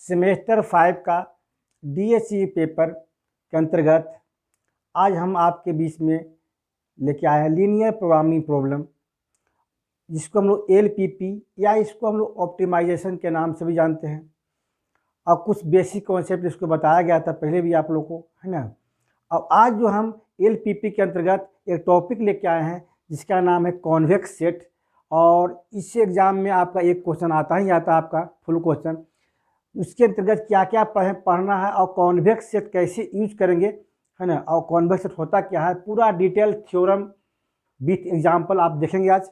Semester 5 का DSE paper के अंतर्गत आज हम आपके बीच में लेके आए हैं लीनियर प्रोग्रामिंग प्रॉब्लम, जिसको हम लोग LPP या इसको हम लोग ऑप्टिमाइजेशन के नाम से भी जानते हैं। और कुछ बेसिक कॉन्सेप्ट इसको बताया गया था पहले भी आप लोग को, है ना। अब आज जो हम LPP के अंतर्गत एक टॉपिक लेके आए हैं जिसका नाम है कॉन्वेक्स सेट, और इस एग्ज़ाम में आपका एक क्वेश्चन आता ही आता है, आपका फुल क्वेश्चन। उसके अंतर्गत क्या क्या पढ़ना है और कॉन्वेक्स सेट कैसे यूज करेंगे, है ना, और कॉन्वेक्स सेट होता क्या है, पूरा डिटेल थ्योरम विथ एग्जाम्पल आप देखेंगे आज।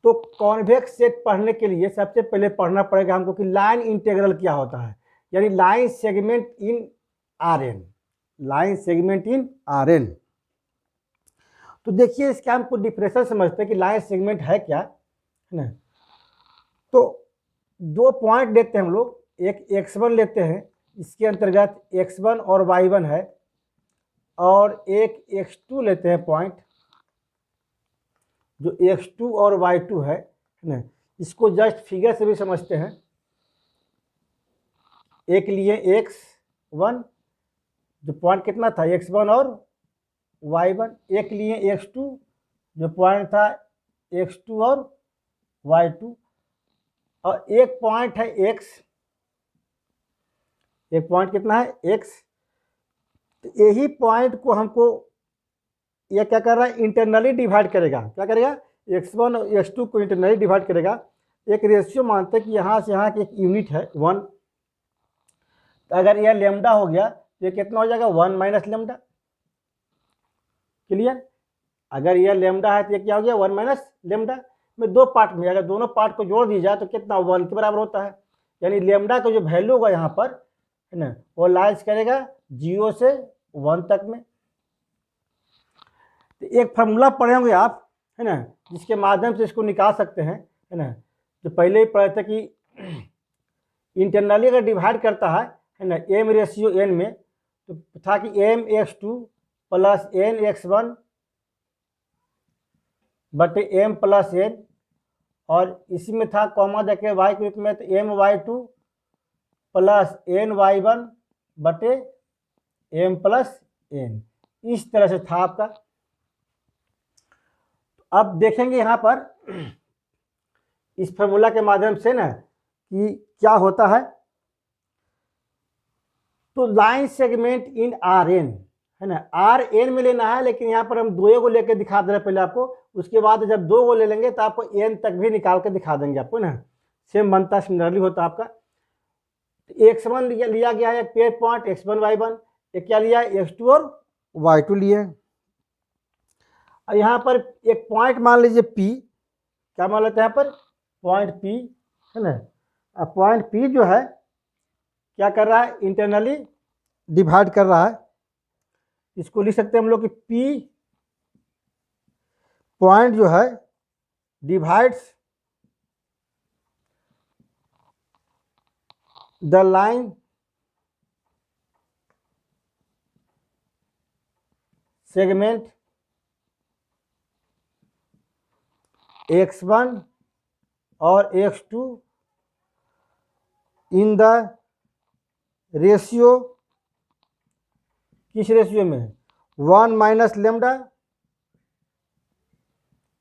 तो कॉन्वेक्स सेट पढ़ने के लिए सबसे पहले पढ़ना पड़ेगा हमको कि लाइन इंटीग्रल क्या होता है, यानी line segment in RN, line segment in RN। तो देखिए इसका हमको डिफरेंशियल समझते हैं कि लाइन सेगमेंट है क्या, है ना। तो दो पॉइंट लेते हैं हम लोग, एक x1 लेते हैं, इसके अंतर्गत x1 और y1 है, और एक x2 लेते हैं पॉइंट जो x2 और y2 है ना। इसको जस्ट फिगर से भी समझते हैं। एक लिए x1 जो पॉइंट कितना था x1 और y1, एक लिए x2 जो पॉइंट था x2 और y2, और एक पॉइंट है x, एक पॉइंट कितना है x। तो यही पॉइंट को हमको यह क्या कर रहा है, इंटरनली डिवाइड करेगा। क्या करेगा, x1 और x2 को इंटरनली डिवाइड करेगा। एक रेशियो मानते हैं कि यहाँ से यहाँ की एक यूनिट है 1, तो अगर यह लेमडा हो गया तो ये कितना हो जाएगा 1 माइनस लेमडा। क्लियर, अगर यह लेमडा है तो ये क्या हो गया 1 माइनस लेमडा। में दो पार्ट में अगर दोनों पार्ट को जोड़ दिया जाए तो कितना 1 के बराबर होता है, यानी लेमडा का जो वैल्यू होगा यहाँ पर, है ना, वो लाइज करेगा 0 से 1 तक में। तो एक फार्मूला पढ़े होंगे आप, है ना, जिसके माध्यम से इसको निकाल सकते हैं, है ना। जो पहले ही पढ़े थे कि इंटरनली अगर डिवाइड करता है ना, m रेशियो n में, तो था कि mx2 प्लस nx1 बटे m प्लस n, और इसी में था कॉमा देके y के रूप में, तो my2 प्लस ny1 बटे m प्लस n। इस तरह से था आपका। अब देखेंगे यहाँ पर इस फार्मूला के माध्यम से ना कि क्या होता है। तो लाइन सेगमेंट इन RN, है ना, RN में लेना है, लेकिन यहाँ पर हम दो को लेकर दिखा दे रहे हैं पहले आपको। उसके बाद जब दो को ले लेंगे तो आपको n तक भी निकाल कर दिखा देंगे आपको ना। सेम बनता है, सिमिलरली होता है आपका। x1 लिया गया है एक पेयर पॉइंट x1 y1, एक क्या लिया है x2 और y2 लिए। और यहाँ पर एक पॉइंट मान लीजिए P, क्या मान लेते हैं यहाँ पर पॉइंट P, है ना। अब पॉइंट P जो है क्या कर रहा है, इंटरनली डिवाइड कर रहा है। इसको लिख सकते हैं हम लोग कि P पॉइंट जो है divides the line segment x1 और x2 इन द रेशियो, किस रेशियो में, 1 माइनस लेमडा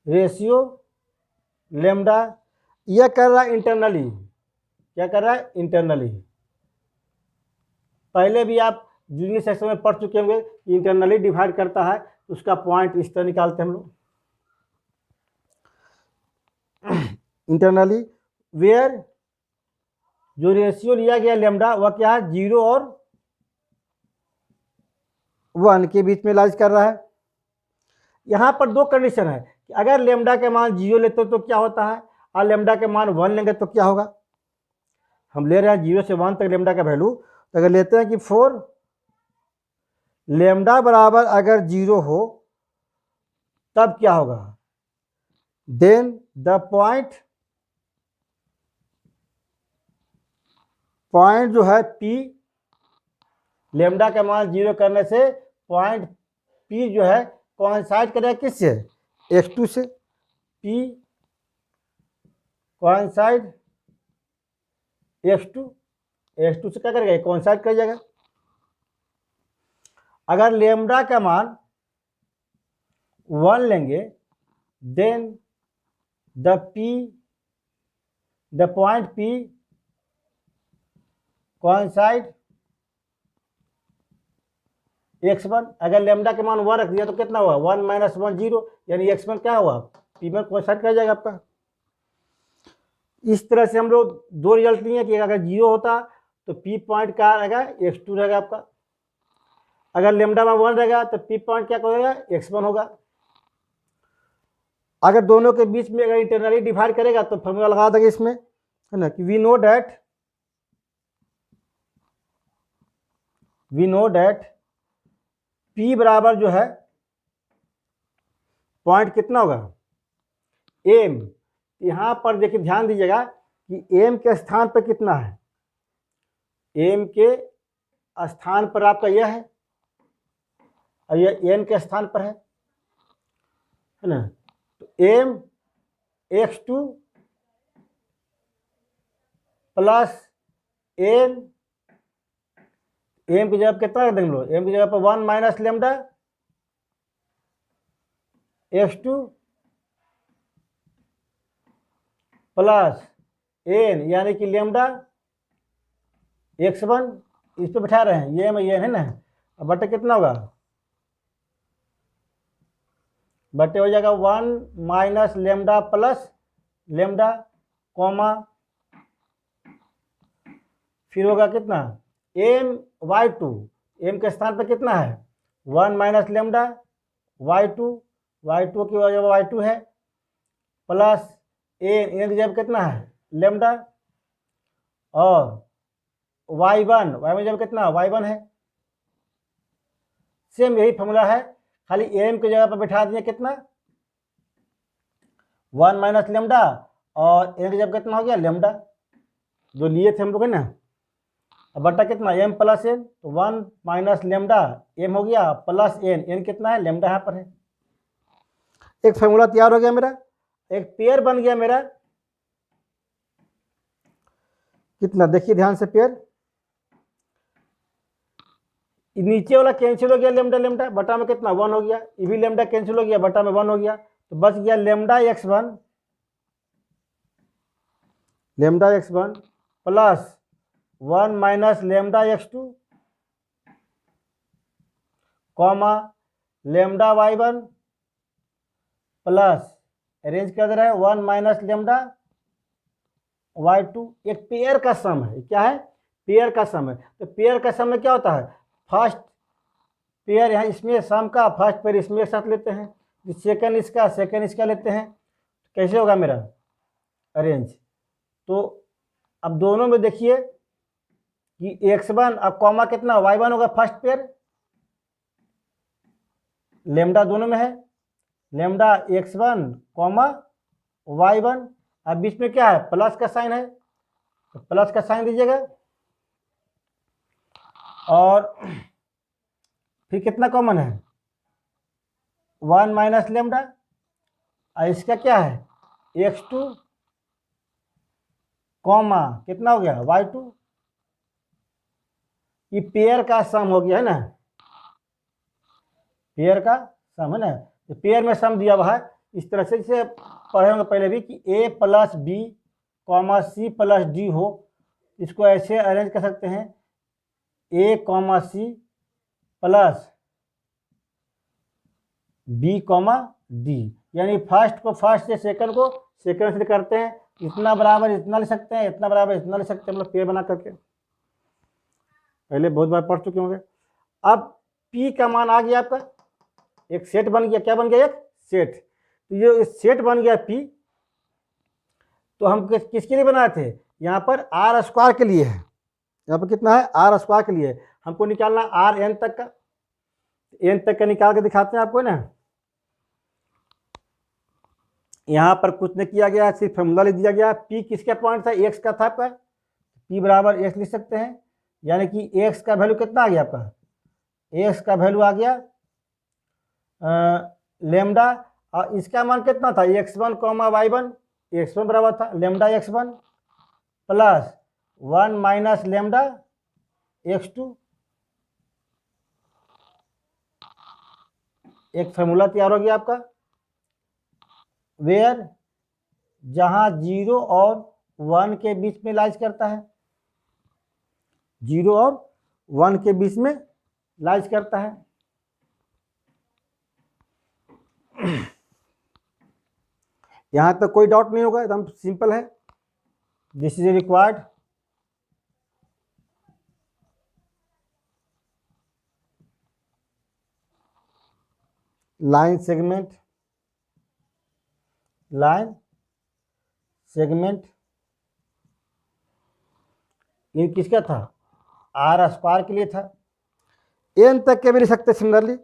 रेशियो लेमडा। यह कर रहा है इंटरनली, क्या कर रहा है इंटरनली। पहले भी आप जूनियर सेक्शन में पढ़ चुके होंगे, इंटरनली डिवाइड करता है, उसका पॉइंट इस तरह निकालते हैं हम लोग। इंटरनली वेयर जो रेशियो लिया गया लेमडा वह क्या है 0 और 1 के बीच में लाइज कर रहा है। यहाँ पर दो कंडीशन है कि अगर लेमडा के मान 0 लेते हो तो क्या होता है, और लेमडा के मान 1 लेंगे तो क्या होगा। हम ले रहे हैं 0 से 1 तक लेमडा का वैल्यू, तो अगर लेते हैं कि 4 लेमडा बराबर अगर 0 हो तब क्या होगा, देन द पॉइंट जो है P, लेमडा का मान 0 करने से पॉइंट P जो है कोइंसाइड करेगा किससे, x2 से। P कोइंसाइड x2 x2 से क्या करेगा, कोइंसाइड कर जाएगा। अगर लेमडा का मान 1 लेंगे then the point P coincide x1। अगर लेमडा के मान 1 रख दिया तो कितना हुआ, 1 - 1 0, यानी x1 क्या हुआ, P में कोइंसाइड कर जाएगा आपका। इस तरह से हम लोग दो रिजल्ट लिए कि अगर 0 होता तो P पॉइंट क्या रहेगा, x2 रहेगा आपका। अगर लेमडा में 1 रहेगा तो P पॉइंट क्या होगा, x1 होगा। अगर दोनों के बीच में अगर इंटरनली डिवाइड करेगा तो फॉर्मूला लगा देंगे इसमें, है ना, कि वी नो डैट P बराबर जो है पॉइंट कितना होगा, M। यहाँ पर देखिए ध्यान दीजिएगा कि M के स्थान पर कितना है, M के स्थान पर आपका यह है और यह N के स्थान पर है ना। तो M x2 plus N, M की जगह कितना रख देंगे हम लोग, M की जगह पर 1 minus lambda x2 plus N, यानी कि लेमडा x1, इस पे बैठा रहे हैं, ये में ये है ना। अब बटे कितना होगा, बटे हो जाएगा 1 minus lambda plus lambda comma, फिर होगा कितना My2, M के स्थान पर कितना है 1 माइनस लेमडा y2 की वजह y2 है, प्लस N की जगह कितना है लेमडा, और y1 जब कितना y1 है। सेम यही फॉर्मूला है, खाली M की जगह पर बैठा दिए कितना 1 माइनस लेमडा, और N की जगह कितना हो गया लेमडा, जो लिए थे हम लोग है ना। अब बटा कितना M प्लस N, तो 1 माइनस लेमडा M हो गया प्लस N कितना है लेमडा यहाँ पर है। एक फॉर्मूला तैयार हो गया मेरा, एक पेयर बन गया मेरा, कितना देखिए ध्यान से, पेयर नीचे वाला कैंसिल हो गया, लेमडा लेमडा बटा में कितना 1 हो गया, ये भी लेमडा कैंसिल हो गया, बटा में 1 हो गया, तो बच गया lambda x1 plus 1 minus lambda x2 comma lambda y1 plus arrange कर दे रहा है 1 माइनस लेमडा y2। एक पेयर का सम है, क्या है, पेयर का सम है। तो पेयर का सम में क्या होता है, फर्स्ट पेयर यहाँ इसमें सम का, फर्स्ट पेयर इसमें एक साथ लेते हैं, सेकंड इसका लेते हैं, कैसे होगा मेरा अरेंज। तो अब दोनों में देखिए कि x1 अब कॉमा कितना y1 होगा, फर्स्ट पेयर लेमडा दोनों में है, लेमडा x1 कॉमा y1, अब बीच में क्या है प्लस का साइन है, तो प्लस का साइन दीजिएगा, और फिर कितना कॉमन है 1 माइनस लेमडा, और इसका क्या है x2 कॉमा कितना हो गया y2। ये पेयर का सम हो गया है ना, पेयर का सम है ना। तो पेयर में सम दिया हुआ है, इस तरह से इसे पढ़े होंगे पहले भी कि a plus B comma C plus D हो, इसको ऐसे अरेंज कर सकते हैं a comma C plus B comma D, यानी फर्स्ट को फर्स्ट से सेकंड को सेकंड से करते हैं, इतना बराबर इतना ले सकते हैं, इतना बराबर इतना ले सकते हैं, मतलब पेयर बना करके पहले बहुत बार पढ़ चुके होंगे। अब P का मान आ गया आपका, एक सेट बन गया, क्या बन गया एक सेट, तो ये सेट बन गया P। तो हम किसके लिए बनाए थे, यहाँ पर आर स्क्वायर के लिए है, यहाँ पर कितना है आर स्क्वायर के लिए, हमको निकालना आर एन तक का, एन तक का निकाल के दिखाते हैं आपको ना। यहाँ पर कुछ नहीं किया गया, सिर्फ फॉर्मूला लिख दिया गया। P किसका पॉइंट था, x का था आपका, P बराबर x लिख सकते हैं, यानी कि x का वैल्यू कितना आ गया आपका, x का वैल्यू आ गया लेमडा, और इसका मान कितना था x1 कॉमा y1, x1 बराबर था lambda x1 plus 1 minus lambda x2। एक फॉर्मूला तैयार हो गया आपका, वेयर जहां 0 और 1 के बीच में लाइज करता है, 0 और 1 के बीच में लाइज करता है। यहां तक कोई डाउट नहीं होगा, एकदम सिंपल है। This is required line segment ये किसका था, आर स्क्वायर के लिए था। एन तक के भी लिख सकते सिमिलरली।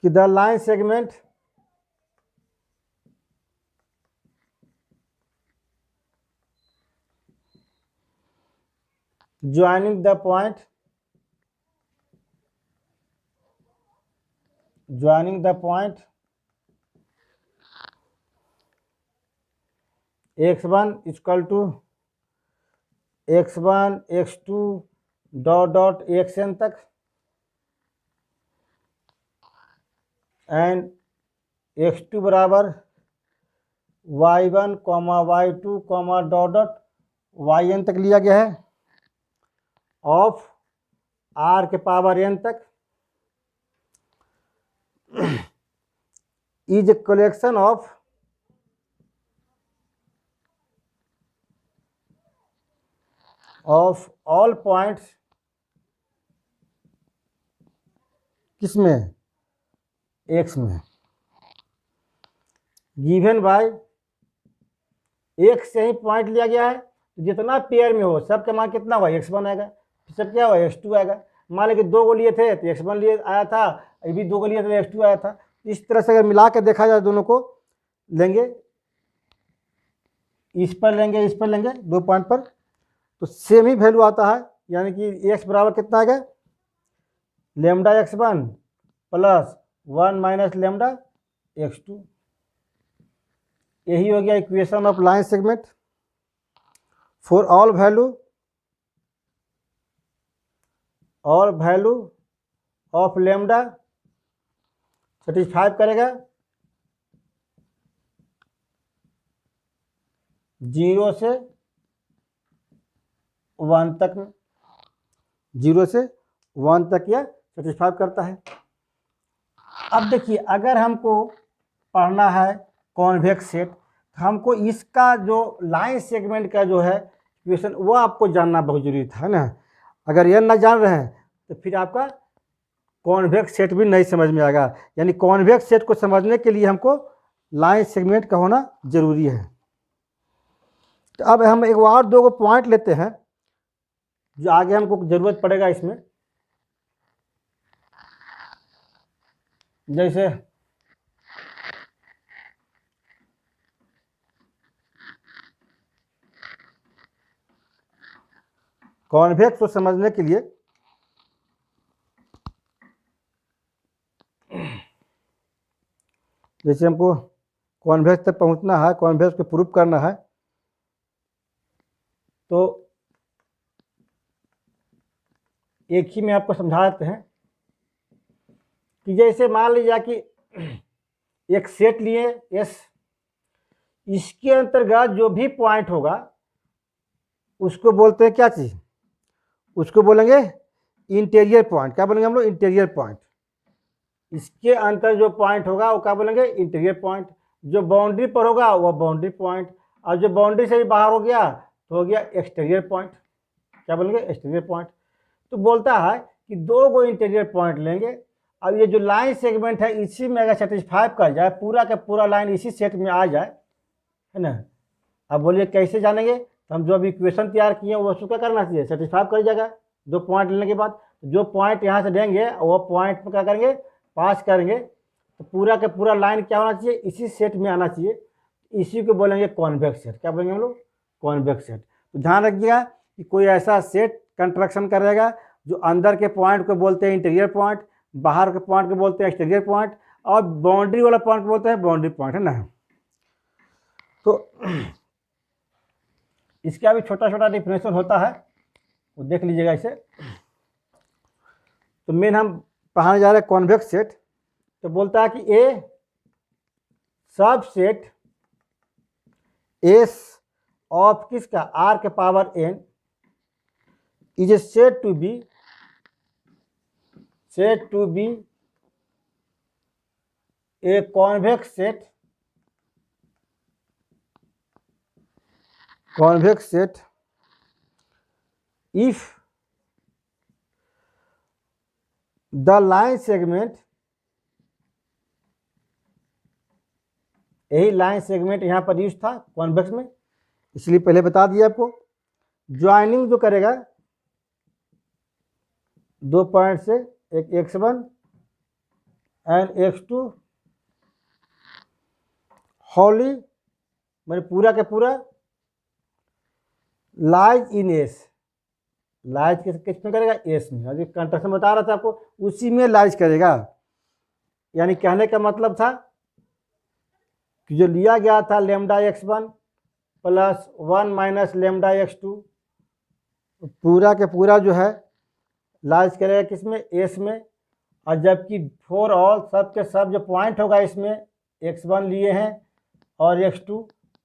कि the line segment joining the point x1 equal to x1 x2 dot xn तक एंड x2 बराबर y1 y2 डॉट yn तक लिया गया है, ऑफ r के पावर n तक is a collection of all points किसमें, x में, गिवन बाय एक से ही पॉइंट लिया गया है, जितना पेयर में हो सबका मान कितना हुआ, x1 आएगा, सब क्या हुआ, x2 आएगा। मान लें कि 2 को लिए थे तो x1 लिए आया था, ये भी 2 को लिए थे तो x2 आया था। इस तरह से अगर मिला के देखा जाए, दोनों को लेंगे, इस पर लेंगे 2 पॉइंट पर, तो सेम ही वैल्यू आता है। यानी कि x बराबर कितना आएगा, lambda x1 plus 1 minus lambda x2। यही हो गया equation of line segment for all value of lambda satisfy करेगा 0 से 1 तक में, 0 से 1 तक यह सेटिस्फाई करता है। अब देखिए, अगर हमको पढ़ना है कॉन्वेक्स सेट, हमको इसका जो लाइन सेगमेंट का जो है इक्वेशन वो आपको जानना बहुत जरूरी था ना। अगर यह ना जान रहे हैं तो फिर आपका कॉन्वेक्स सेट भी नहीं समझ में आएगा। यानी कॉन्वेक्स सेट को समझने के लिए हमको लाइन सेगमेंट का होना जरूरी है। तो अब हम एक और 2 पॉइंट लेते हैं जो आगे हमको जरूरत पड़ेगा इसमें। जैसे कॉन्वेक्स को समझने के लिए जैसे हमको कॉन्वेक्स तक पहुंचना है, कॉन्वेक्स को प्रूफ करना है, तो एक ही में आपको समझा देते हैं कि जैसे मान लीजिए कि एक सेट लिए एस, इसके अंतर्गत जो भी पॉइंट होगा उसको बोलते हैं क्या चीज़, उसको बोलेंगे इंटीरियर पॉइंट। क्या बोलेंगे हम लोग, इंटीरियर पॉइंट। इसके अंतर जो पॉइंट होगा वो क्या बोलेंगे, इंटीरियर पॉइंट। जो बाउंड्री पर होगा वो बाउंड्री पॉइंट, और जो बाउंड्री से भी बाहर हो गया तो हो गया एक्सटीरियर पॉइंट। क्या बोलेंगे, एक्सटीरियर पॉइंट। तो बोलता है कि 2 इंटीरियर पॉइंट लेंगे। अब ये जो लाइन सेगमेंट है इसी में अगर सेटिस्फाई कर जाए, पूरा का पूरा लाइन इसी सेट में आ जाए, है ना। अब बोलिए कैसे जानेंगे, तो हम जो अभी इक्वेशन तैयार किए वो उसको क्या करना चाहिए, सेटिस्फाई कर जाएगा। 2 पॉइंट लेने के बाद जो पॉइंट यहाँ से देंगे वो पॉइंट पर क्या करेंगे, पास करेंगे, तो पूरा का पूरा लाइन क्या होना चाहिए, इसी सेट में आना चाहिए। इसी को बोलेंगे कॉन्वेक्स सेट। क्या बोलेंगे हम लोग, कॉन्वेक्स सेट। तो ध्यान रखिएगा कि कोई ऐसा सेट कंस्ट्रक्शन करेगा जो अंदर के पॉइंट को बोलते हैं इंटीरियर पॉइंट, बाहर के पॉइंट को बोलते हैं एक्सटीरियर पॉइंट, और बाउंड्री वाला पॉइंट को बोलते हैं बाउंड्री पॉइंट, है ना। तो इसका भी छोटा छोटा डिफिनेशन होता है, वो देख लीजिएगा इसे। तो मेन हम पढ़ाने जा रहे हैं कॉन्वेक्स सेट। तो बोलता है कि A subset S of किसका आर के power N is set to be a convex set if the line segment, यही लाइन सेगमेंट यहाँ पर यूज था कॉन्वेक्स में, इसलिए पहले बता दिया आपको। ज्वाइनिंग जो करेगा 2 पॉइंट से, एक x1 एंड x2 होली मैंने पूरा के पूरा लाइज इन एस, लाइज किस में करेगा, एस में। अभी कंट्रक्शन बता रहा था आपको, उसी में लाइज करेगा। यानी कहने का मतलब था कि जो लिया गया था lambda x1 plus 1 minus lambda x2, पूरा के पूरा जो है लाइज करेगा किसमें, एस में। और जबकि फॉर ऑल सब के सब जो पॉइंट होगा इसमें x1 लिए हैं और x2,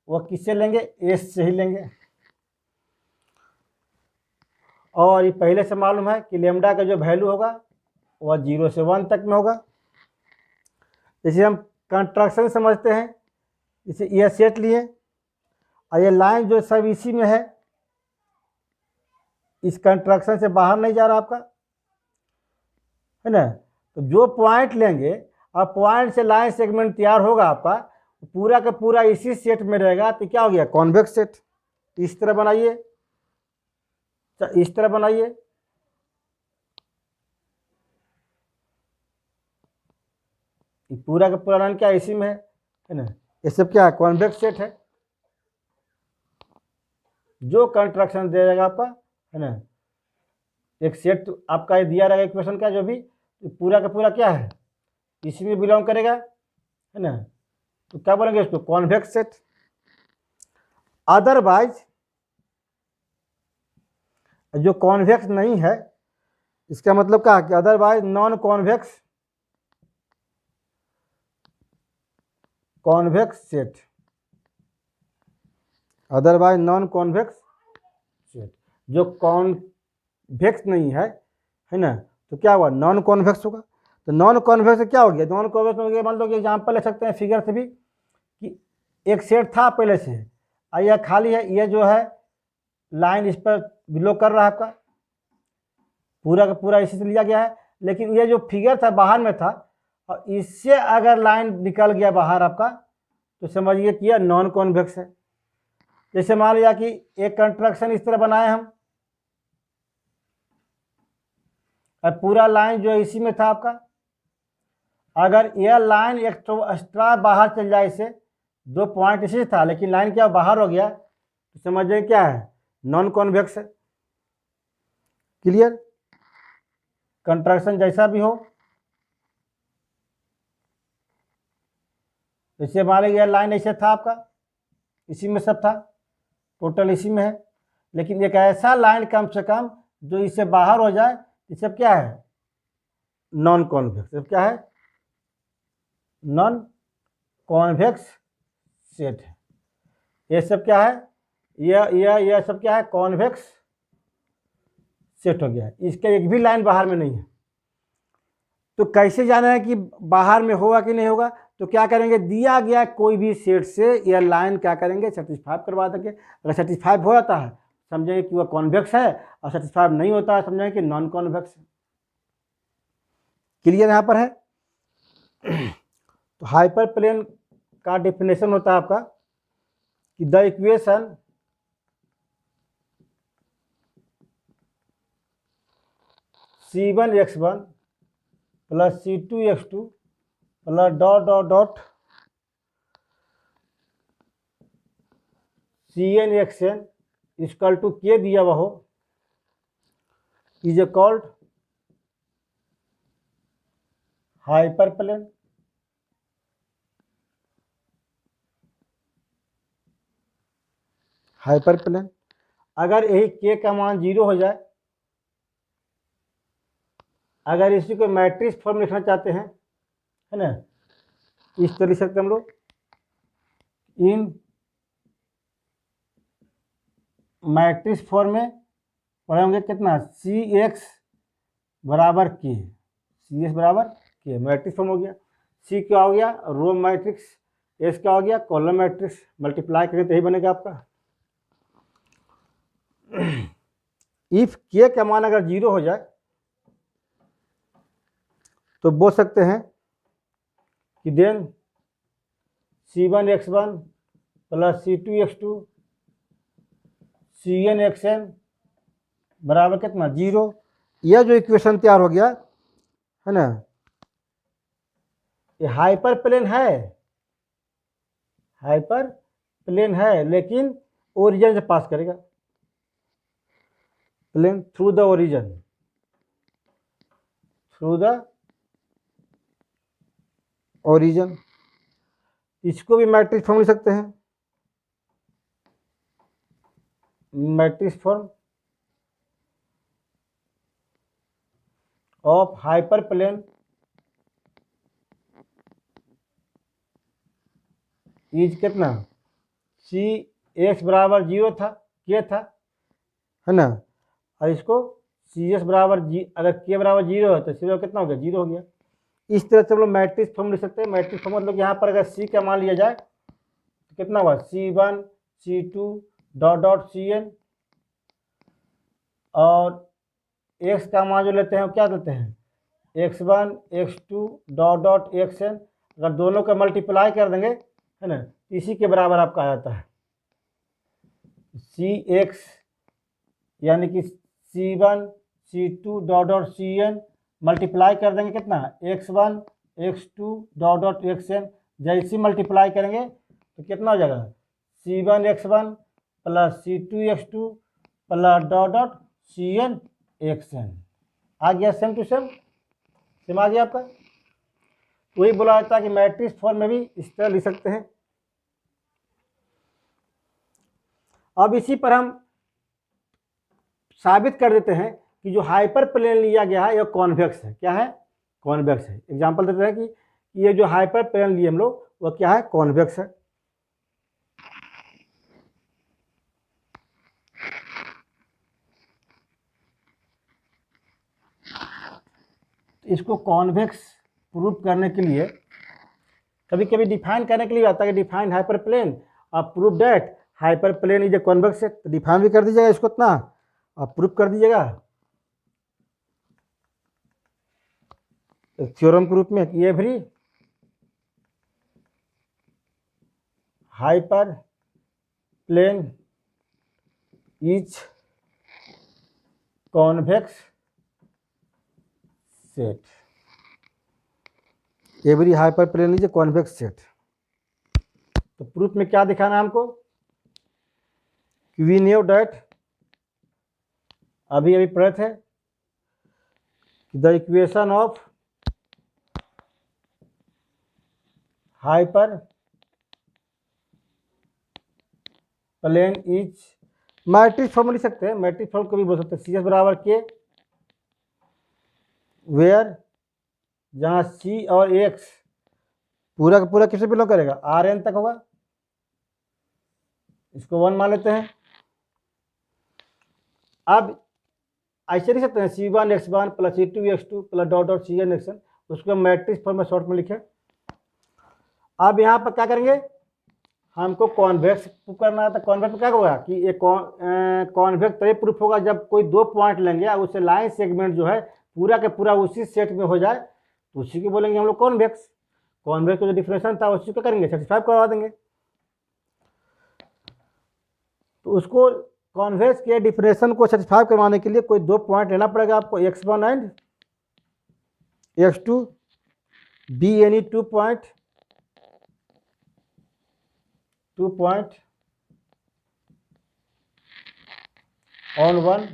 वो किससे लेंगे, एस से ही लेंगे। और ये पहले से मालूम है कि लेमडा का जो वैल्यू होगा वह 0 से 1 तक में होगा। इसे हम कंट्रक्शन समझते हैं। इसे यह सेट लिए और ये लाइन जो सब इसी में है, इस कंट्रक्शन से बाहर नहीं जा रहा आपका, है ना। तो जो पॉइंट लेंगे और पॉइंट से लाइन सेगमेंट तैयार होगा आपका, पूरा का पूरा इसी सेट में रहेगा। तो क्या हो गया, कॉन्वेक्स सेट। इस तरह बनाइए, इस तरह बनाइए, पूरा का पूरा लाइन क्या इसी में है ना। ये सब क्या है, कॉन्वेक्स सेट है। जो कंस्ट्रक्शन दे जाएगा आपका, है ना, एक सेट आपका दिया रहेगा इक्वेशन का, जो भी पूरा का पूरा क्या है, इसी में बिलोंग करेगा, है ना। तो क्या बोलेंगे इसको, कॉन्वेक्स सेट। अदरवाइज जो कॉन्वेक्स नहीं है, इसका मतलब क्या है कि otherwise non convex set, otherwise non convex set. जो कॉन्वेक्स नहीं है ना, तो क्या हुआ, नॉन कॉन्वेक्स होगा। तो नॉन कॉन्वेक्स क्या हो गया, नॉन कॉन्वेक्स हो गया, मान लो कि एग्जाम्पल ले सकते हैं फिगर से भी, कि एक सेट था पहले से और यह खाली है, यह जो है लाइन इस पर बिलो कर रहा है आपका, पूरा का पूरा इसी से लिया गया है। लेकिन ये जो फिगर था बाहर में था, और इससे अगर लाइन निकल गया बाहर आपका, तो समझिए कि यह नॉन कॉन्वेक्स है। जैसे मान लिया कि एक कंस्ट्रक्शन इस तरह बनाए हम, और पूरा लाइन जो इसी में था आपका, अगर यह लाइन एक तो एक्स्ट्रा बाहर चल जाए, इसे 2 पॉइंट इसी था लेकिन लाइन क्या बाहर हो गया, तो समझिए क्या है, नॉन कॉन्वेक्स है। क्लियर, कंस्ट्रक्शन जैसा भी हो, जैसे मान लीजिए लाइन ऐसे था आपका, इसी में सब था, टोटल इसी में है, लेकिन एक ऐसा लाइन कम से कम जो इससे बाहर हो जाए, ये सब क्या है, नॉन कॉन्वेक्स। सब क्या है, नॉन कॉन्वेक्स सेट है। ये सब क्या है, यह सब क्या है, कॉन्वेक्स सेट हो गया है। इसका एक भी लाइन बाहर में नहीं है। तो कैसे जाना है कि बाहर में होगा कि नहीं होगा, तो क्या करेंगे, दिया गया कोई भी सेट से यह लाइन क्या करेंगे, सेटिस्फाई करवा देंगे। अगर सेटिस्फाई हो जाता है समझेंगे कि वह कॉन्वेक्स है, और सेटिस्फाई नहीं होता है समझेंगे कि नॉन कॉन्वेक्स है। क्लियर यहाँ पर है। तो हाइपर प्लेन का डेफिनेशन होता है आपका कि the equation C1x1 plus C2x2 plus dot dot dot CnXn equal to K दिया हुआ हो, इज कॉल्ड हाइपरप्लेन, हाइपरप्लेन। अगर यही के का मान 0 हो जाए, अगर इसी को मैट्रिक्स फॉर्म लिखना चाहते हैं, है ना, इस तरह लिख सकते हम लोग, इन मैट्रिक्स फॉर्म में पढ़ेंगे कितना, सी एक्स बराबर के, सी एक्स बराबर के, मैट्रिक्स फॉर्म हो गया। सी क्या हो गया, रो मैट्रिक्स, एस क्या हो गया, कॉलम मैट्रिक्स, मल्टीप्लाई करें तो यही बनेगा आपका। इफ के का मान अगर 0 हो जाए तो बोल सकते हैं कि then C1x1 plus C2x2 CnXn बराबर कितना, 0। यह जो इक्वेशन तैयार हो गया है ना, ये हाइपर प्लेन है, हाइपर प्लेन है, लेकिन ओरिजिन से पास करेगा, plane through the origin, through the origin. इसको भी मैट्रिक्स फॉर्म लिख सकते हैं, matrix form of hyperplane is कितना, सी एक्स बराबर 0 था, के था, है ना, और इसको सी एस बराबर अगर के बराबर 0 है तो सी कितना हो गया, 0 हो गया। इस तरह से हम लोग मैट्रिक्स फॉर्म लिख सकते हैं। मैट्रिक्स फॉर्म मतलब यहाँ पर अगर सी का मान लिया जाए तो कितना हुआ, C1 C2 dot dot Cn, और x का मान जो लेते हैं क्या देते हैं, x1 x2 dot dot xn, अगर दोनों का मल्टीप्लाई कर देंगे, है ना, इसी के बराबर आपका आ जाता है सी एक्स, यानी कि C1 C2 dot dot Cn multiply कर देंगे कितना, x1 x2 dot dot xn, जैसे मल्टीप्लाई करेंगे तो कितना हो जाएगा, C1x1 plus C2x2 plus dot dot CnXn। आ गया सेम टू सेम, सेम आ गया आपका। वही बोला जाता है कि मैट्रिक्स फॉर्म में भी इस तरह लिख सकते हैं। अब इसी पर हम साबित कर देते हैं कि जो हाइपर प्लेन लिया गया है यह कॉन्वेक्स है। क्या है, कॉन्वेक्स है। एग्जांपल देते हैं कि ये जो हाइपर प्लेन लिए हम लोग वह क्या है, कॉन्वेक्स है। इसको कॉन्वेक्स प्रूव करने के लिए कभी कभी डिफाइन करने के लिए आता है कि डिफाइन हाइपर प्लेन और prove that hyperplane is a convex है, तो डिफाइन भी कर दीजिएगा इसको इतना और प्रूव कर दीजिएगा थ्योरम के रूप में कि every hyperplane is convex set, every hyperplane is a convex set. तो प्रूफ में क्या दिखाना है हमको, वी न्यू डैट, अभी अभी पढ़े थे, the equation of hyperplane is, matrix form लिख सकते हैं, मैट्रिक्स फॉर्म को भी बोल सकते हैं, सी एस बराबर के, वेयर जहां सी और एक्स पूरा का पूरा किससे बिलोंग करेगा, आर एन तक होगा, इसको 1 मान लेते हैं। अब ऐसे लिख सकते हैं C1x1 plus C2x2 plus dot dot CnXn, उसको मैट्रिक्स फॉर्म में शॉर्ट में लिखे। अब यहाँ पर क्या करेंगे, हमको कॉन्वेक्स प्रूफ करना है, तो कॉन्वेक्स में क्या होगा कि एक कॉन्वेक्स तभी प्रूफ होगा जब कोई दो पॉइंट लेंगे और उससे लाइन सेगमेंट जो है पूरा के पूरा उसी सेट में हो जाए, तो उसी को बोलेंगे हम लोग कॉन्वेक्स। कॉन्वेक्स का जो डिफिनेशन था उसी को करेंगे, सेटिस्फाई करवा देंगे। तो उसको कॉन्वेक्स के डिफिनेशन को सेटिस्फाई करवाने के लिए कोई दो पॉइंट लेना पड़ेगा आपको, x1 and x2, be any 2 point on 1,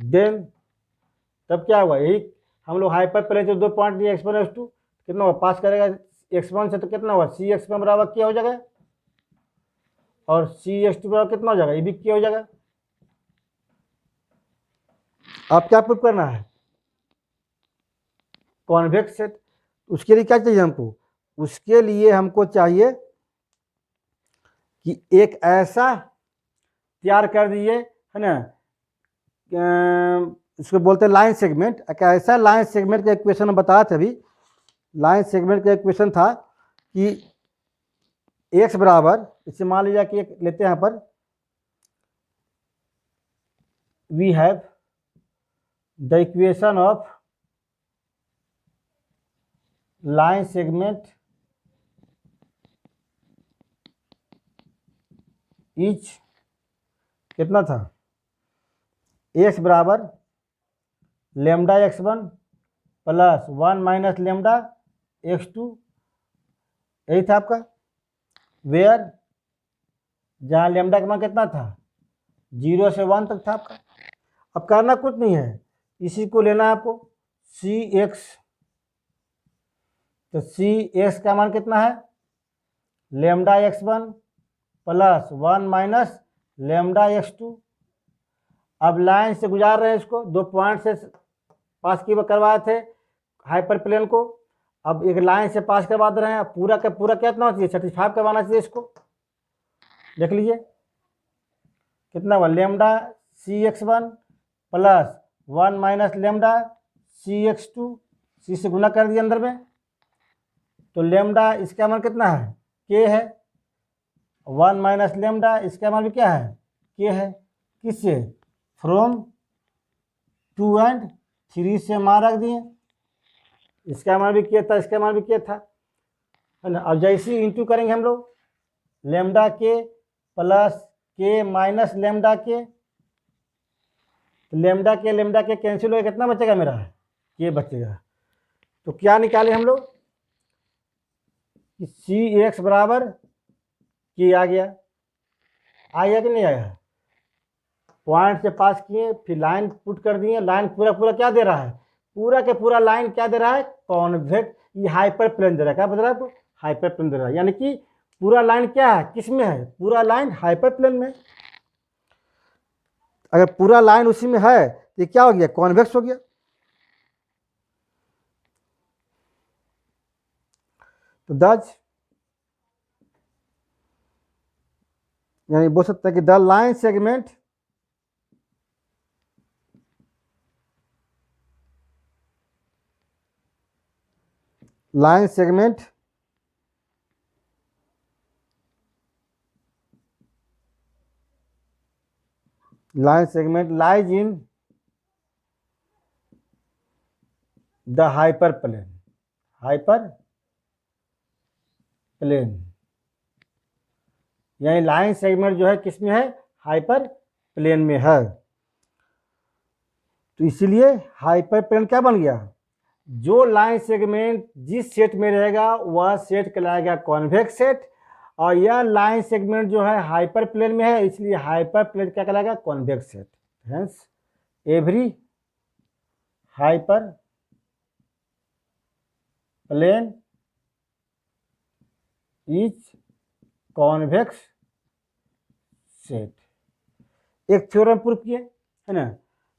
then तब क्या हुआ, यही हम लोग हाइपर प्लेन से 2 पॉइंट लिए x1 x2, कितना होगा पास करेगा x1 से, तो कितना होगा सी एक्स वन बराबर क्या हो जाएगा, और सी एक्स टू बराबर कितना हो जाएगा, ये भी क्या हो जाएगा। अब क्या प्रूफ करना है, कॉन्वेक्स सेट। उसके लिए क्या चाहिए हमको, उसके लिए हमको चाहिए कि एक ऐसा तैयार कर दिए, है ना, इसको बोलते हैं लाइन सेगमेंट। एक ऐसा लाइन सेगमेंट का इक्वेशन हम बताया था अभी। लाइन सेगमेंट का इक्वेशन था कि एक्स बराबर, इससे मान लीजिए कि एक लेते हैं यहाँ पर, we have the equation of line segment is कितना था, एक्स बराबर lambda x1 plus 1 minus lambda x2, यही था आपका। वेयर जहाँ लेमडा का मान कितना था, 0 से 1 तक था आपका। अब करना कुछ नहीं है, इसी को लेना है आपको सी एक्स। तो सी एक्स का मान कितना है, lambda x1 plus 1 minus lambda x2। अब लाइन से गुजार रहे हैं इसको, 2 पॉइंट से पास की करवाए थे हाइपर प्लेन को, अब एक लाइन से पास करवा दे रहे हैं। पूरा का पूरा कितना चाहिए, 35 करवाना चाहिए इसको। देख लीजिए कितना हुआ, लेमडा सी x1 प्लस 1 माइनस लेमडा सी x2, सी से गुना कर दिया अंदर में, तो लेमडा इसका मान कितना है, के है, 1 माइनस लेमडा इसका मान भी क्या है, के है। किससे, फ्रॉम 2 एंड 3 से मान रख दिए, इसका मान भी किया था, इसका मान भी किया था, है ना। अब जैसे ही इंटू करेंगे हम लोग, लेमडा के प्लस के माइनस लेमडा के, लेमडा के कैंसिल हो, कितना बचेगा मेरा, के बचेगा। तो क्या निकाले हम लोग कि सी एक्स बराबर के आ गया कि नहीं आया। पॉइंट से पास किए, फिर लाइन पुट कर दिए, लाइन पूरा पूरा क्या दे रहा है, पूरा के पूरा लाइन क्या दे रहा है, कॉन्वेक्स, ये हाइपर प्लेन दे रहा है। क्या बता रहा है आपको, हाइपर प्लेन दे रहा है, यानी कि पूरा लाइन क्या है, किस में है, पूरा लाइन हाइपर प्लेन में। अगर पूरा लाइन उसी में है तो क्या हो गया, कॉन्वेक्स हो गया। तो दज यानी बोल सकते हैं कि the line segment line segment lies in the hyperplane, यानी लाइन सेगमेंट जो है किस में है, हाइपर प्लेन में है। तो इसीलिए हाइपर प्लेन क्या बन गया, जो लाइन सेगमेंट जिस सेट में रहेगा वह सेट कहलाएगा कॉन्वेक्स सेट, और यह लाइन सेगमेंट जो है हाइपर प्लेन में है, इसलिए हाइपर प्लेन क्या कहलाएगा, convex set. Hence every hyperplane is convex set. एक थ्योरम प्रूव किए, है ना,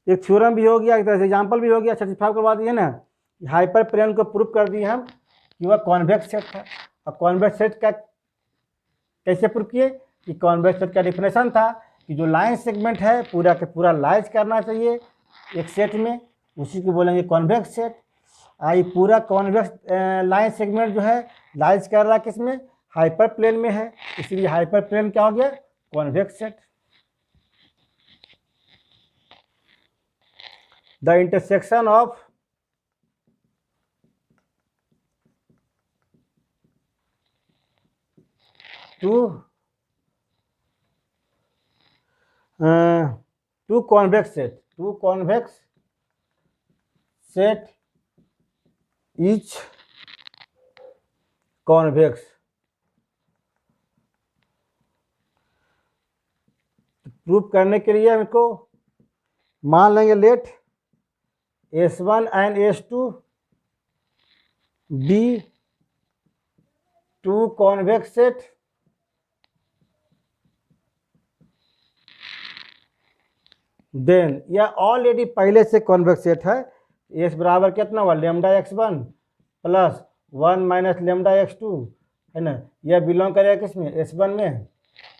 एक थ्योरम भी हो गया, एक तरह से एग्जाम्पल भी हो गया, 35 करवा दिए ना। हाइपर प्लेन को प्रूव कर दिए हम कि वह कॉन्वेक्स सेट था। और कॉन्वेक्स सेट का कैसे प्रूव किए, कि कॉन्वेक्स सेट का डिफिनेशन था कि जो लाइन सेगमेंट है पूरा के पूरा लाइज करना चाहिए एक सेट में, उसी को बोलेंगे कॉन्वेक्स सेट। आई पूरा कॉन्वेक्स लाइन सेगमेंट जो है लाइज कर रहा है किस में, हाइपर प्लेन में है, इसलिए हाइपर प्लेन क्या हो गया, convex set. The intersection of two convex set each convex। Proof करने के लिए हमको मान लेंगे let S1 and S2 be two convex set then यह ऑलरेडी पहले से कॉन्वेक्स सेट है। एस बराबर कितना हुआ lambda x1 plus 1 minus lambda x2 है ना, यह बिलोंग करेगा किस में S1 में।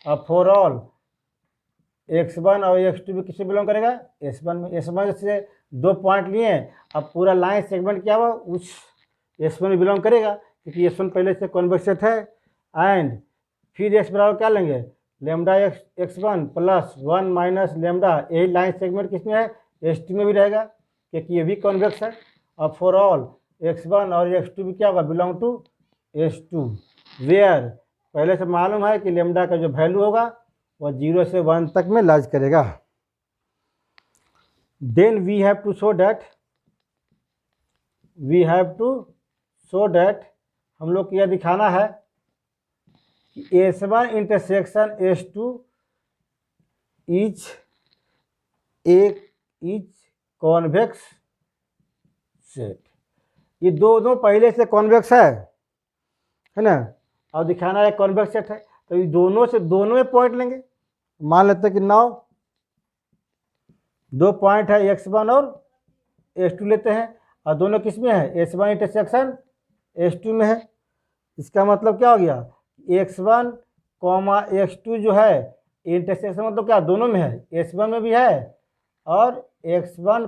अब फॉर ऑल x1 और x2 भी किसमें बिलोंग करेगा S1 में। S1 से 2 पॉइंट लिए, अब पूरा लाइन सेगमेंट क्या हुआ उस S1 में बिलोंग करेगा क्योंकि S1 पहले से कॉन्वेक्स सेट है। एंड फिर x बराबर क्या लेंगे lambda x1 plus 1 minus lambda, यही लाइन सेगमेंट किसमें है S2 में भी रहेगा क्योंकि ये भी कॉन्वेक्स है। अब फॉर ऑल x1 और x2 भी क्या होगा बिलोंग टू S2 वेयर पहले से मालूम है कि लेमडा का जो वैल्यू होगा वह 0 से 1 तक में लाइज करेगा। Then we have to show that हम लोग को यह दिखाना है कि S1 intersection S2 is convex set. ये दोनों पहले से कॉन्वेक्स है ना, और दिखाना है कॉन्वेक्स सेट है तो ये दोनों में पॉइंट लेंगे। मान लेते हैं कि 2 पॉइंट है x1 और S2 लेते हैं और दोनों किस में है S1 इंटरसेक्शन S2 में है। इसका मतलब क्या हो गया x1 x2 जो है इंटरसेक्शन मतलब क्या दोनों में है, S1 में भी है और x1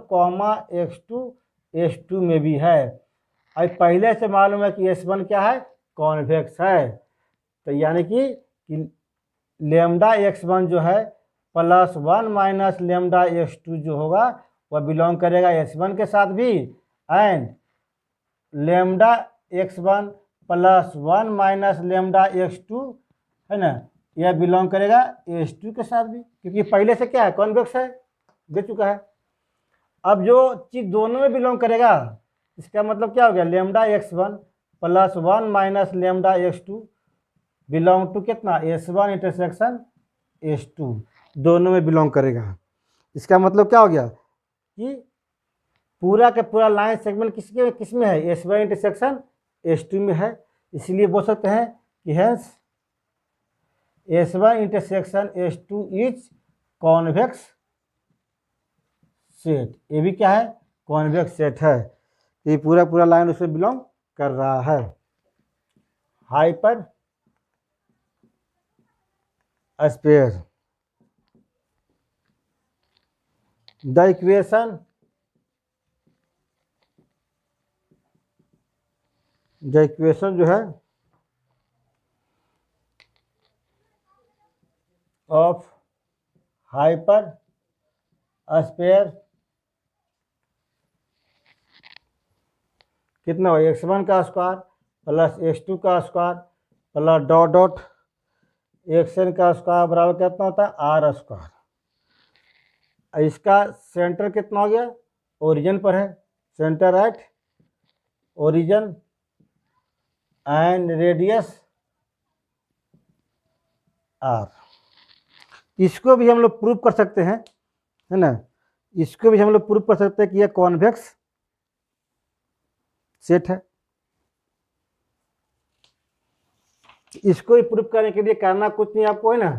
x2 S2 में भी है। अब पहले से मालूम है कि S1 क्या है कॉन्वेक्स है, तो यानी कि लेमडा x1 जो है प्लस 1 माइनस लेमडा x2 जो होगा वह बिलोंग करेगा S1 के साथ भी, and lambda x1 plus 1 minus lambda x2 है ना, यह बिलोंग करेगा S2 के साथ भी क्योंकि पहले से क्या है कॉन्वेक्स है, दे चुका है। अब जो चीज़ दोनों में बिलोंग करेगा इसका मतलब क्या हो गया lambda x1 plus 1 minus lambda x2 belong to कितना S1 इंटरसेक्शन S2 दोनों में बिलोंग करेगा। इसका मतलब क्या हो गया कि पूरा का पूरा लाइन सेगमेंट किस में है S1 इंटरसेक्शन S2 में है, इसलिए बोल सकते हैं कि hence S1 intersection S2 is convex set. ये भी क्या है कॉन्वेक्स सेट है, ये पूरा लाइन उसमें बिलोंग कर रहा है। हाइपर स्पेयर द इक्वेशन जो है ऑफ हाइपर स्पेयर कितना हो x1 का स्क्वायर प्लस x2 का स्क्वायर प्लस डॉट xn का स्क्वायर बराबर कितना होता है r स्क्वायर। इसका सेंटर कितना हो गया ओरिजिन पर है, centre at origin and radius r। इसको भी हम लोग प्रूव कर सकते हैं है ना, इसको भी हम लोग प्रूव कर सकते हैं कि यह कॉन्वेक्स सेट है। इसको ही प्रूव करने के लिए करना कुछ नहीं आपको है ना,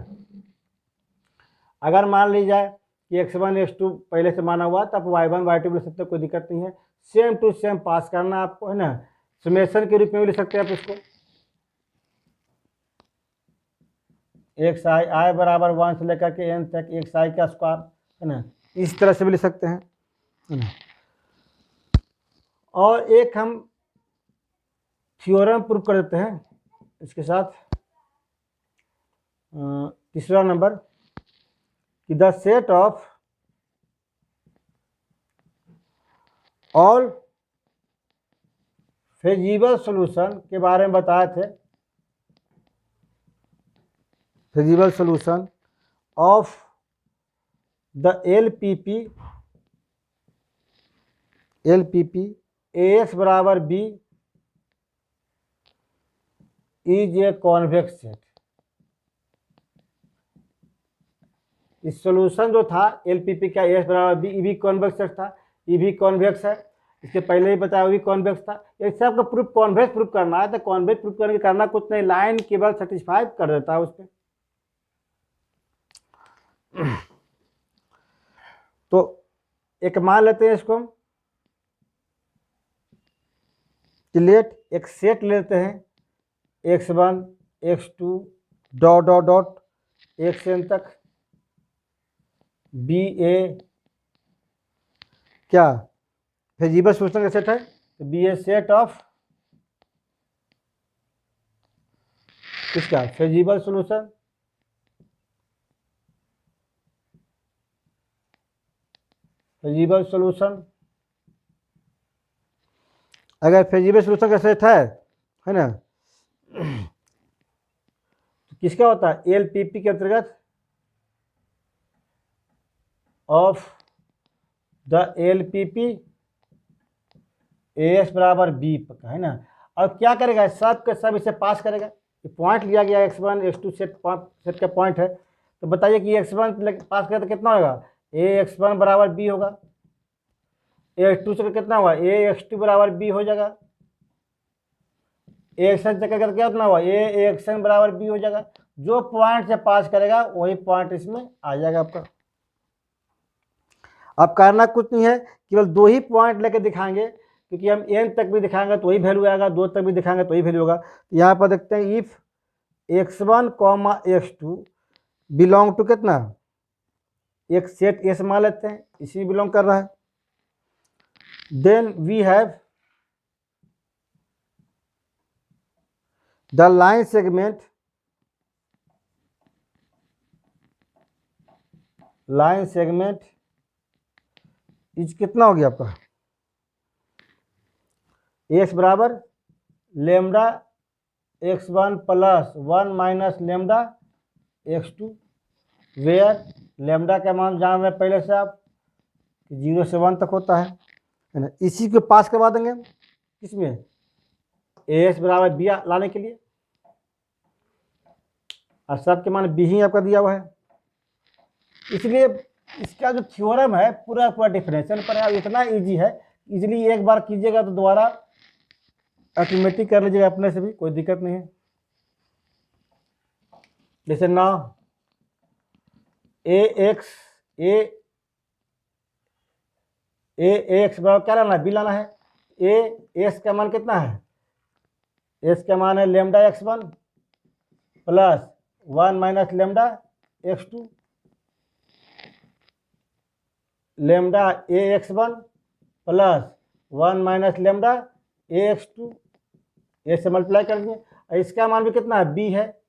अगर मान ली जाए कि x1 x2 पहले से माना हुआ तो आप y1 y2 भी लिख सकते हो, कोई दिक्कत नहीं है। सेम टू सेम पास करना आपको है ना, समेशन के रूप में भी लिख सकते हैं आप इसको xi बराबर 1 से लेकर के n तक xi का स्क्वायर है ना, इस तरह से भी लिख सकते हैं है ना। और एक हम थ्योरम प्रूव कर देते हैं इसके साथ, तीसरा नंबर कि the set of all feasible solution के बारे में बताए थे। Feasible solution of the LPP AX बराबर B is a convex set. इस सॉल्यूशन जो था LPP का AX बराबर B भी कॉन्वेक्स सेट था, ये भी कॉन्वेक्स है, इसके पहले ही बताया वो भी कॉन्वेक्स था। ये सब का प्रूफ कॉन्वेक्स प्रूफ करना है तो कॉन्वेक्स प्रूफ करने के करना कुछ नहीं, लाइन केवल सेटिस्फाई कर देता है उसमें। तो एक मान लेते हैं इसको हम कि लेट एक सेट लेते हैं x1 x2 dot dot dot xn तक बी ए क्या फेजिबल सोल्यूशन का सेट है, तो बी ए सेट ऑफ किसका फेजिबल सोल्यूशन फेजिबल सोल्यूशन। अगर फेजिबल सोल्यूशन का सेट है ना, तो किसका होता है एलपीपी के अंतर्गत ऑफ द एलपीपी एस बराबर बी का है ना। अब क्या करेगा, सब के सब इसे पास करेगा, पॉइंट लिया गया x1 x2 सेट का पॉइंट है, तो बताइए कि x1 पास करें तो कितना होगा ए x1 बराबर बी होगा, ए x2 से कितना हुआ ए x2 बराबर बी हो जाएगा, ए एक्सन से क्या कितना हुआ ए एक्सन बराबर बी हो जाएगा। जो पॉइंट से पास करेगा वही पॉइंट इसमें आ जाएगा आपका। अब करना कुछ नहीं है, केवल दो ही पॉइंट लेके दिखाएंगे, क्योंकि हम एन तक भी दिखाएंगे तो वही वैल्यू आएगा, दो तक भी दिखाएंगे तो वही वैल्यू होगा। तो यहाँ पर देखते हैं if x1 x2 belong to कितना एक सेट एस मान लेते हैं, इसी में बिलोंग कर रहा है, then we have the line segment is कितना हो गया आपका एक्स बराबर lambda x1 plus 1 minus lambda x2, where lambda का मान जान रहे हैं पहले से आप 0 से 1 तक होता है ना। इसी को पास करवा देंगे किसमें एस बराबर बी लाने के लिए, और सब के मान बी ही आपका दिया हुआ है, इसलिए इसका जो थ्योरम है पूरा पूरा डिफरेंशियल पर है, इतना इजी है, इजीली एक बार कीजिएगा तो दोबारा ऑटोमेटिक कर लीजिएगा अपने से भी, कोई दिक्कत नहीं है। जैसे ना ए एक्स बराबर क्या लाना है बी लाना है, एस का मान कितना है एस का मान है lambda x1 plus 1 minus lambda x2, lambda x1 plus 1 minus lambda x2, ए से मल्टीप्लाई कर दिए। इसका मान भी कितना है बी है,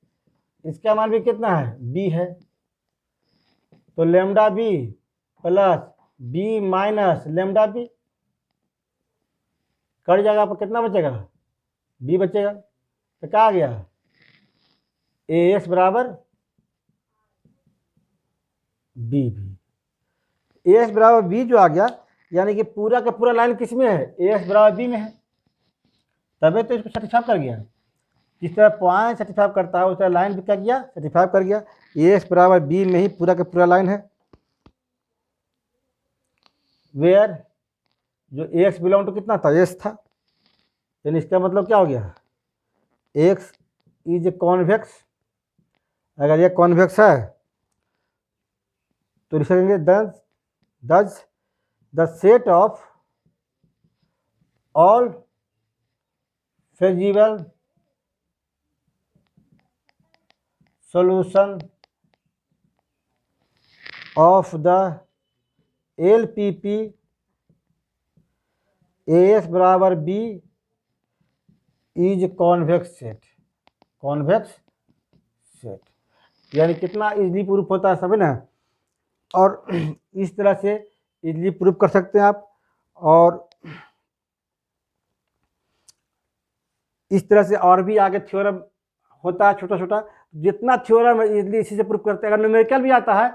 इसका मान भी कितना है बी है, तो lambda b plus b minus lambda b cut जाएगा, आपको कितना बचेगा बी बचेगा। तो क्या आ गया ए एक्स बराबर बी, ए एक्स बराबर बी जो आ गया, यानी कि पूरा का पूरा लाइन किस में है ए एक्स बराबर बी में है, तभी तो इसको सेटिस्फाई कर गया। जिस तरह पॉइंट सेटिस्फाई करता है उस तरह लाइन भी क्या किया सेटिस्फाई कर गया, ए एक्स बराबर बी में ही पूरा का पूरा लाइन है, वेयर जो एक्स बिलोंग टू कितना था एस था, यानी इसका मतलब क्या हो गया एक्स इज कॉन्वेक्स। अगर ये कॉन्वेक्स है तो लिखेंगे दस the set of all feasible solution of the LPP AS बराबर B is convex set, convex set यानी कितना इजीली प्रूफ होता है सब है ना। और इस तरह से इजीली प्रूफ कर सकते हैं आप, और इस तरह से और भी आगे थ्योरम होता है छोटा छोटा, जितना थ्योरम है इजीली इसी से प्रूफ करते हैं। अगर न्यूमेरिकल भी आता है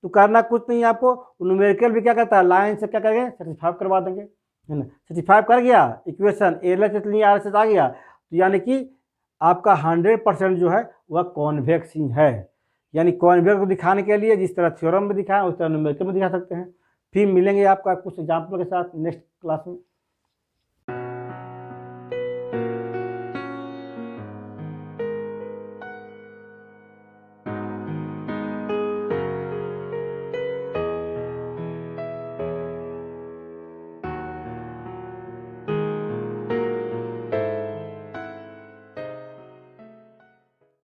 तो करना कुछ नहीं है आपको, न्यूमेरिकल भी क्या करता है लाइन से क्या करेंगे सेटिस्फाई करवा देंगे है ना। सेटिस्फाई कर गया इक्वेशन एल आर एस आ गया, तो यानी कि आपका 100% जो है वह कॉन्वेक्स ही है। यानी कॉन्वेक्स को दिखाने के लिए जिस तरह थ्योरम में दिखाएं उस तरह न्यूमेरिकल में दिखा सकते हैं। फिर मिलेंगे आपका कुछ एग्जाम्पल के साथ नेक्स्ट क्लास में।